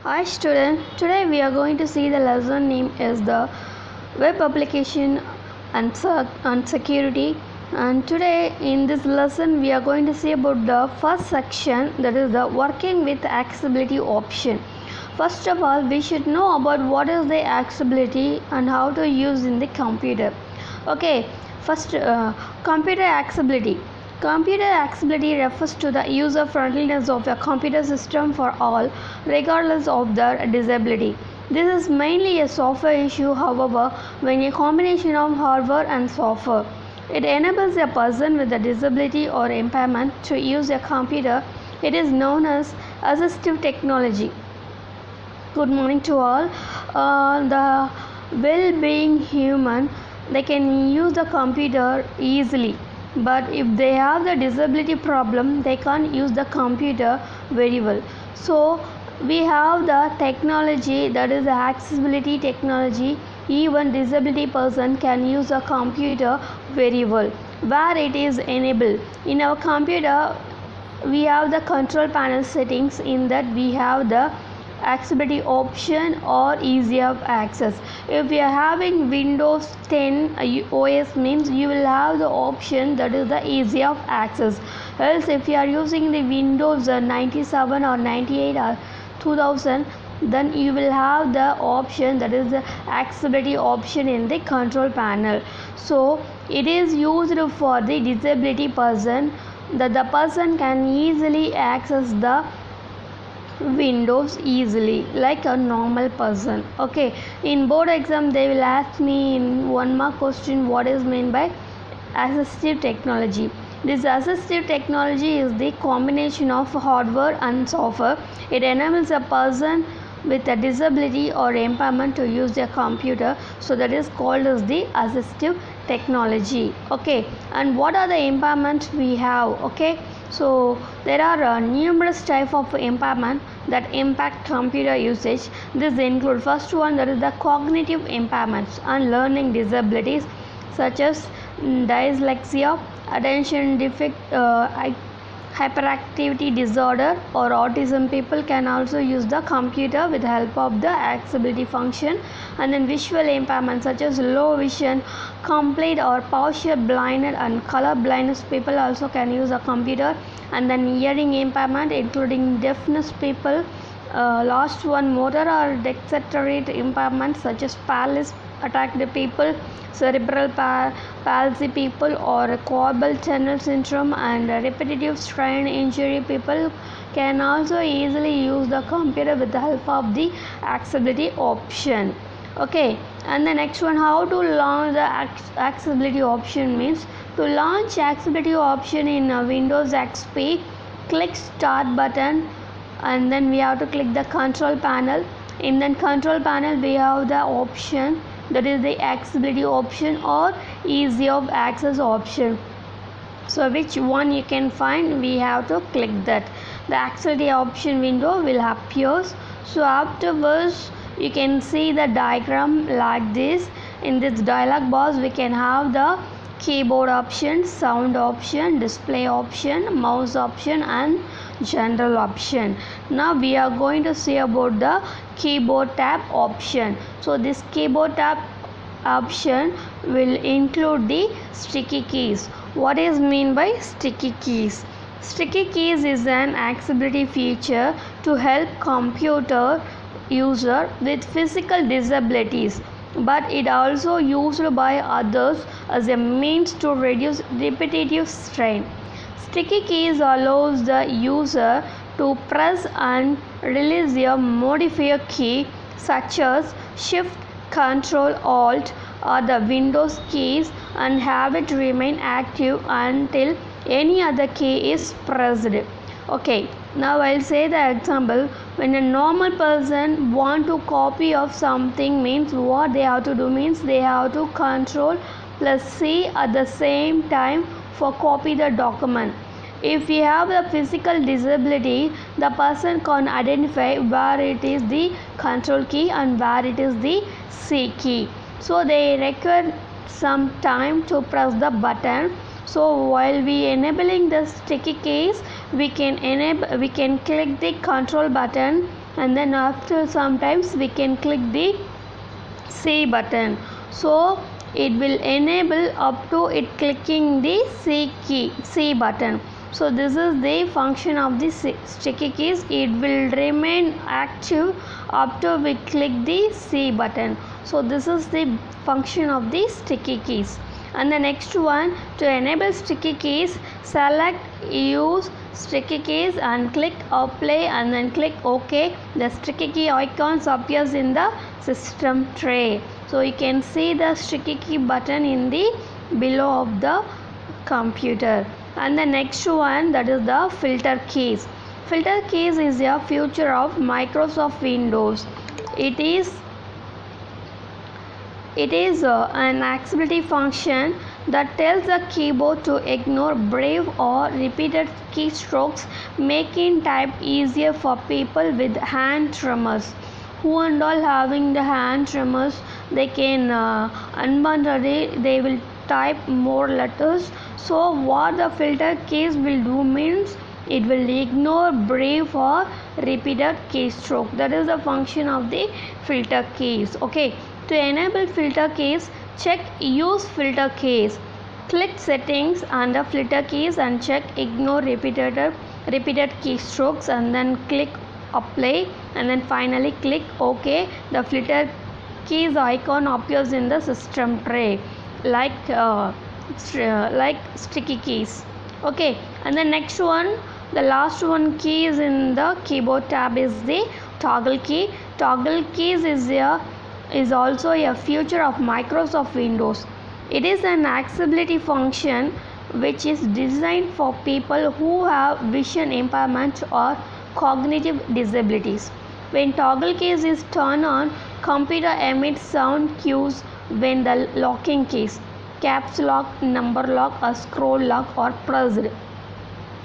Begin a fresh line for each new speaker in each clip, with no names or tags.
Hi student, today we are going to see the lesson name is the web application and security, and today in this lesson we are going to see about the first section, that is the working with accessibility option. First of all, we should know about what is the accessibility and how to use in the computer. Okay, first computer accessibility. Computer accessibility refers to the user-friendliness of a computer system for all, regardless of their disability. This is mainly a software issue, however, when a combination of hardware and software. It enables a person with a disability or impairment to use a computer. It is known as assistive technology. Good morning to all. The well-being human, they can use the computer easily, but if they have the disability problem, they can't use the computer very well. So we have the technology, that is the accessibility technology. Even disability person can use a computer very well, where it is enabled. In our computer we have the control panel settings. In that we have the accessibility option or easy of access. If you are having Windows 10 OS, means you will have the option that is the easy of access. Else if you are using the Windows 97 or 98 or 2000, then you will have the option that is the accessibility option in the control panel. So it is used for the disability person, that the person can easily access the Windows easily like a normal person. Okay, in board exam they will ask me in 1 mark question what is meant by assistive technology. This assistive technology is the combination of hardware and software. It enables a person with a disability or impairment to use their computer, so that is called as the assistive technology. Okay, and what are the impairments we have? Okay, so there are numerous types of impairment that impact computer usage. This include first one, that is the cognitive impairments and learning disabilities such as dyslexia, attention defect, hyperactivity disorder or autism. People can also use the computer with the help of the accessibility function. And then visual impairment such as low vision, complete or partial blindness and color blindness, people also can use a computer. And then hearing impairment including deafness people. Last one, motor or dexterity impairment such as paralysis attack the people, cerebral palsy people, or carpal tunnel syndrome and repetitive strain injury people can also easily use the computer with the help of the accessibility option. Okay, and the next one, how to launch the accessibility option means to launch accessibility option in Windows XP, click start button, and then we have to click the control panel. In the control panel we have the option, that is the accessibility option or easy of access option. So which one you can find, we have to click that. The accessibility option window will appear. So afterwards you can see the diagram like this. In this dialog box we can have the keyboard option, sound option, display option, mouse option and general option. Now we are going to see about the keyboard tab option. So this keyboard tab option will include the sticky keys. What is mean by sticky keys? Sticky keys is an accessibility feature to help computer user with physical disabilities, but it also used by others as a means to reduce repetitive strain. Sticky keys allows the user to press and release a modifier key such as Shift, Control, Alt or the Windows keys and have it remain active until any other key is pressed. Okay, now I'll say the example. When a normal person want to copy of something, means what they have to do means they have to Control plus C at the same time for copy the document. If you have a physical disability, the person can identify where it is the control key and where it is the C key. So they require some time to press the button. So while we enabling the sticky keys, we can click the control button and then after sometimes we can click the C button. So it will enable up to it clicking the C button. So this is the function of the sticky keys. It will remain active up to we click the C button. So this is the function of the sticky keys. And the next one, to enable sticky keys, select use sticky keys and click apply and then click OK. The sticky key icons appears in the system tray. So you can see the sticky key button in the below of the computer. And the next one, that is the filter keys. Filter keys is a feature of Microsoft Windows. It is an accessibility function that tells the keyboard to ignore brief or repeated keystrokes, making type easier for people with hand tremors. Who and all having the hand tremors, they can unbundle, they will type more letters. So what the filter keys will do means it will ignore brief or repeated keystroke. That is the function of the filter keys. Okay. To enable filter keys, check use filter keys. Click settings under filter keys and check ignore repeated keystrokes and then click apply and then finally click OK. The filter keys icon appears in the system tray like sticky keys. Okay, and the next one, the last one key is in the keyboard tab is the toggle key. Toggle keys is also a feature of Microsoft Windows. It is an accessibility function which is designed for people who have vision impairment or cognitive disabilities. When toggle keys is turned on, computer emits sound cues when the locking keys, caps lock, number lock or scroll lock are pressed.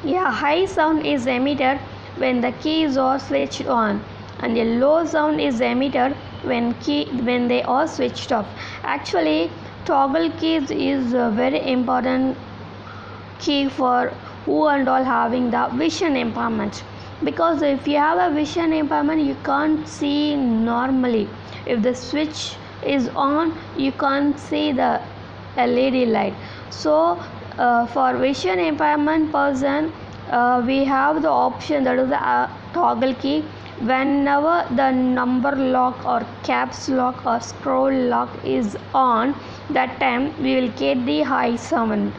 A high sound is emitted when the keys are switched on and a low sound is emitted when they are switched off. Actually, toggle keys is a very important key for who and all having the vision impairment, because if you have a vision impairment you can't see normally. If the switch is on, you can't see the LED light. So for vision impairment person, we have the option, that is the toggle key. Whenever the number lock or caps lock or scroll lock is on, that time we will get the high sound.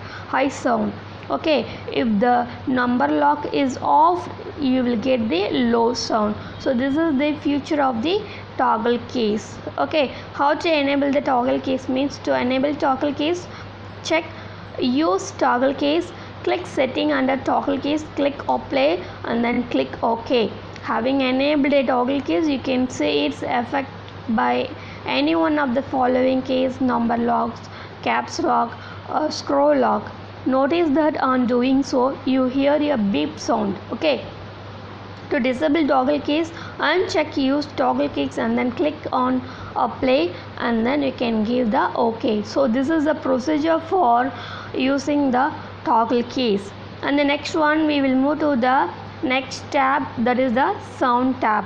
Okay, if the number lock is off, you will get the low sound. So this is the feature of the toggle keys. Okay, how to enable the toggle keys means, to enable toggle keys, check use toggle keys, click setting under toggle keys, click apply and then click OK. Having enabled a toggle keys, you can see its effect by any one of the following keys: number locks, caps lock, scroll lock. Notice that on doing so, you hear a beep sound. Okay. To disable toggle keys, uncheck use toggle keys and then click on apply and then you can give the OK. So this is the procedure for using the toggle keys. And the next one, we will move to the next tab, that is the sound tab.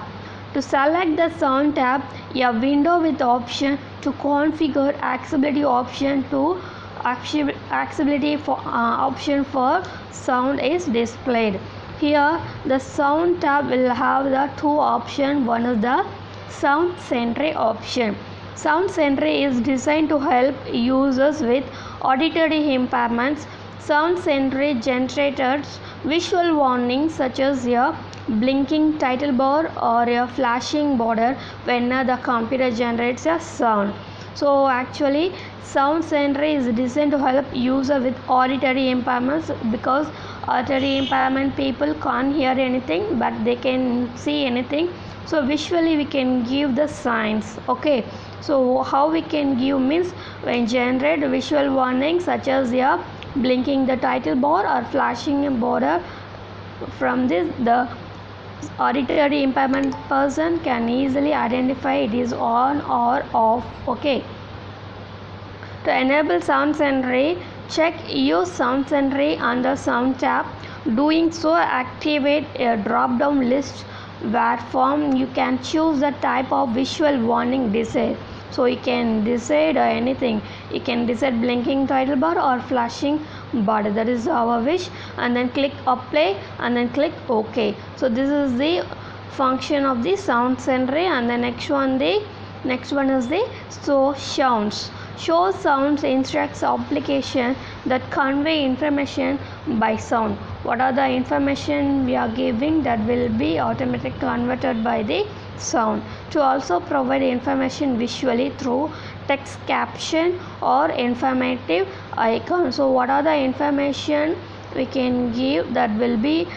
To select the sound tab, a window with option to configure accessibility option to accessibility for option for sound is displayed. Here the sound tab will have the two options. One is the sound sentry option. Sound sentry is designed to help users with auditory impairments. Sound sentry generates visual warnings such as a blinking title bar or a flashing border when the computer generates a sound. So actually, sound sentry is designed to help user with auditory impairments, because auditory impairment people can't hear anything but they can see anything. So visually we can give the signs. Okay, so how we can give means, when generate visual warnings such as a blinking the title bar or flashing a border, from this the auditory impairment person can easily identify it is on or off. Okay. To enable sound sentry, check use sound sentry under sound tab. Doing so, activate a drop down list where form you can choose the type of visual warning decide. So you can decide anything. You can decide blinking title bar or flashing bar. That is our wish. And then click apply and then click OK. So this is the function of the sound sentry. And the next one is the show sounds. Show sounds instructs application that convey information by sound. What are the information we are giving that will be automatically converted by the sound. To also provide information visually through text caption or informative icon. So what are the information we can give that will be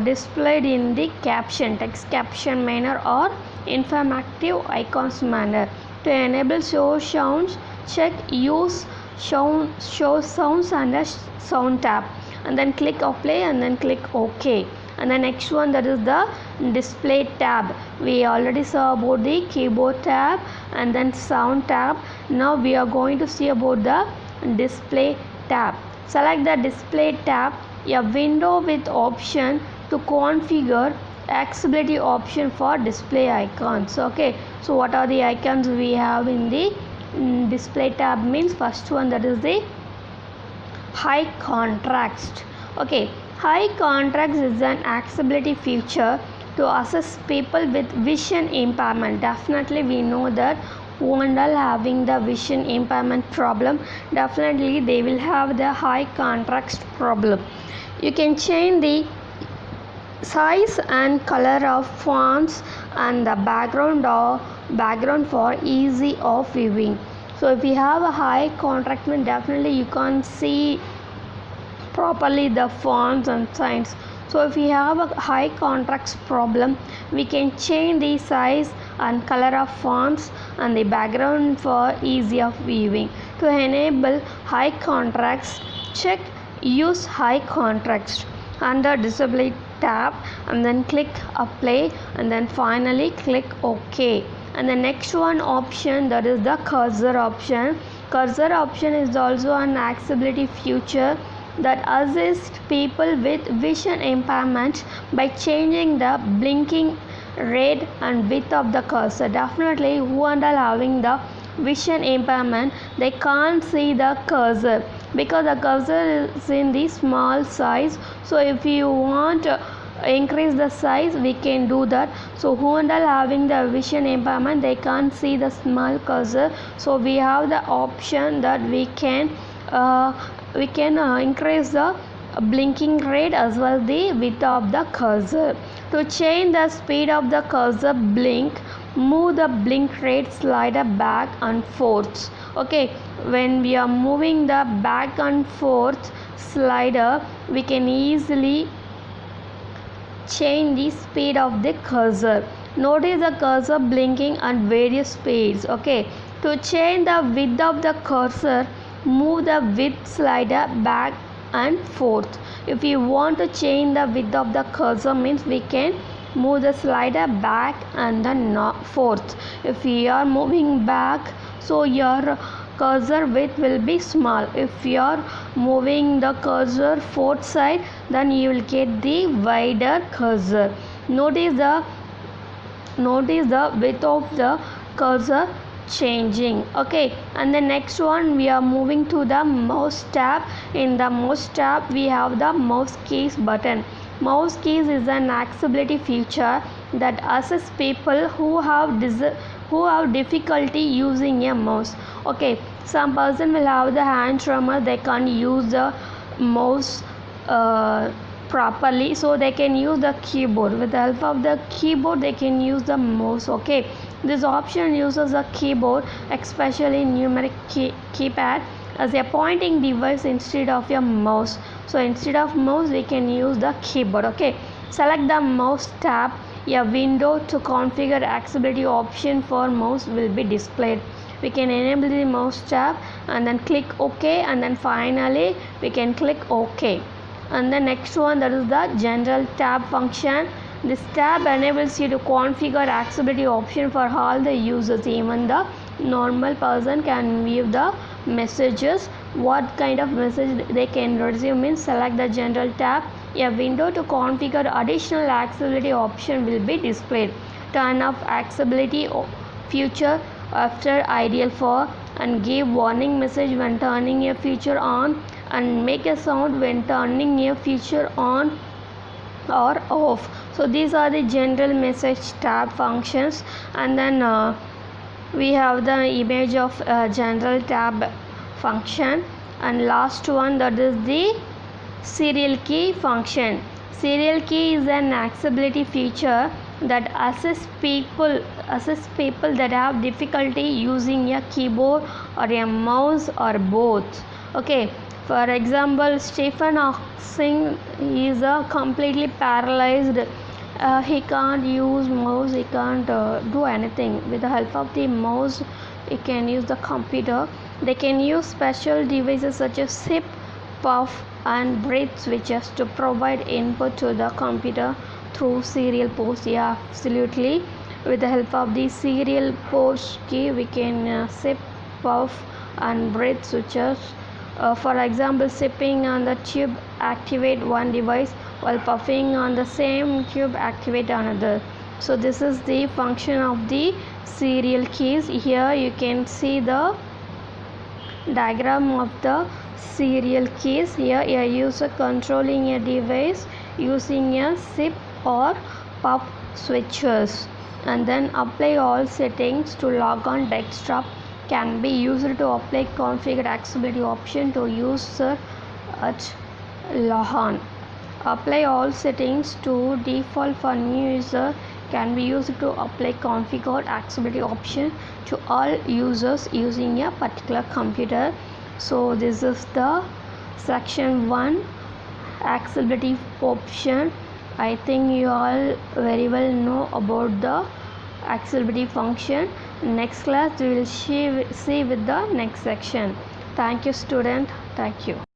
displayed in the caption, text caption manner or informative icons manner. To enable show sounds, check use show sounds under sound tab and then click apply and then click OK. And the next one, that is the display tab. We already saw about the keyboard tab and then sound tab. Now we are going to see about the display tab. Select the display tab, a window with option to configure accessibility option for display icons. Okay, so what are the icons we have in the display tab? Means first one, that is the high contrast. Okay, high contrast is an accessibility feature to assist people with vision impairment. Definitely we know that who and all having the vision impairment problem, definitely they will have the high contrast problem. You can change the size and color of fonts and the background for easy of viewing. So if you have a high contrast, definitely you can't see properly the fonts and signs. So if you have a high contrast problem, we can change the size and color of fonts and the background for easy of viewing. To enable high contrast, check use high contrast under display tab and then click apply and then finally click OK. And the next one option, that is the cursor option. Cursor option is also an accessibility feature that assists people with vision impairment by changing the blinking rate and width of the cursor. Definitely who and all having the vision impairment, they can't see the cursor because the cursor is in the small size. So if you want to increase the size, we can do that. So who and all having the vision impairment, they can't see the small cursor. So we have the option that we can increase the blinking rate as well the width of the cursor. To change the speed of the cursor blink, move the blink rate slider back and forth. Okay, when we are moving the back and forth slider, we can easily change the speed of the cursor. Notice the cursor blinking at various speeds. Okay, to change the width of the cursor, move the width slider back and forth. If you want to change the width of the cursor, means we can move the slider back and then forth. If you are moving back, so your cursor width will be small. If you are moving the cursor forth side, then you will get the wider cursor. Notice the width of the cursor changing. Okay, and the next one, we are moving to the mouse tab. In the mouse tab, we have the mouse keys button. Mouse keys is an accessibility feature that assists people who have difficulty using a mouse. Okay, some person will have the hand tremor, they can't use the mouse properly, so they can use the keyboard. With the help of the keyboard, they can use the mouse. Okay, this option uses a keyboard, especially numeric keypad, as a pointing device instead of a mouse. So instead of mouse, we can use the keyboard. Okay, select the mouse tab. A window to configure accessibility option for mouse will be displayed. We can enable the mouse tab and then click OK, and then finally we can click OK. And the next one, that is the general tab function. This tab enables you to configure accessibility option for all the users. Even the normal person can view the messages what kind of message they can receive means select the general tab. A window to configure additional accessibility option will be displayed. Turn off accessibility feature after ideal for, and give warning message when turning a feature on, and make a sound when turning a feature on or off. So these are the general message tab functions. And then we have the image of general tab function. And last one, that is the serial key function. Serial key is an accessibility feature that assists people that have difficulty using a keyboard or a mouse or both. Okay, for example, Stephen Hawking is completely paralyzed. He can't use mouse, he can't do anything. With the help of the mouse, he can use the computer. They can use special devices such as SIP, puff and breathe switches to provide input to the computer through serial ports. Yeah, absolutely. With the help of the serial port key, we can SIP, puff and breathe switches. For example, sipping on the tube activate one device, while puffing on the same tube activate another. So this is the function of the serial keys. Here you can see the diagram of the serial keys. Here a user controlling a device using a SIP or puff switches, and then apply all settings to log on desktop can be used to apply configure accessibility option to user at log on. Apply all settings to default for new user can be used to apply configured accessibility option to all users using a particular computer. So this is the section 1 accessibility option. I think you all very well know about the accessibility function. Next class we will see with the next section. Thank you student. Thank you.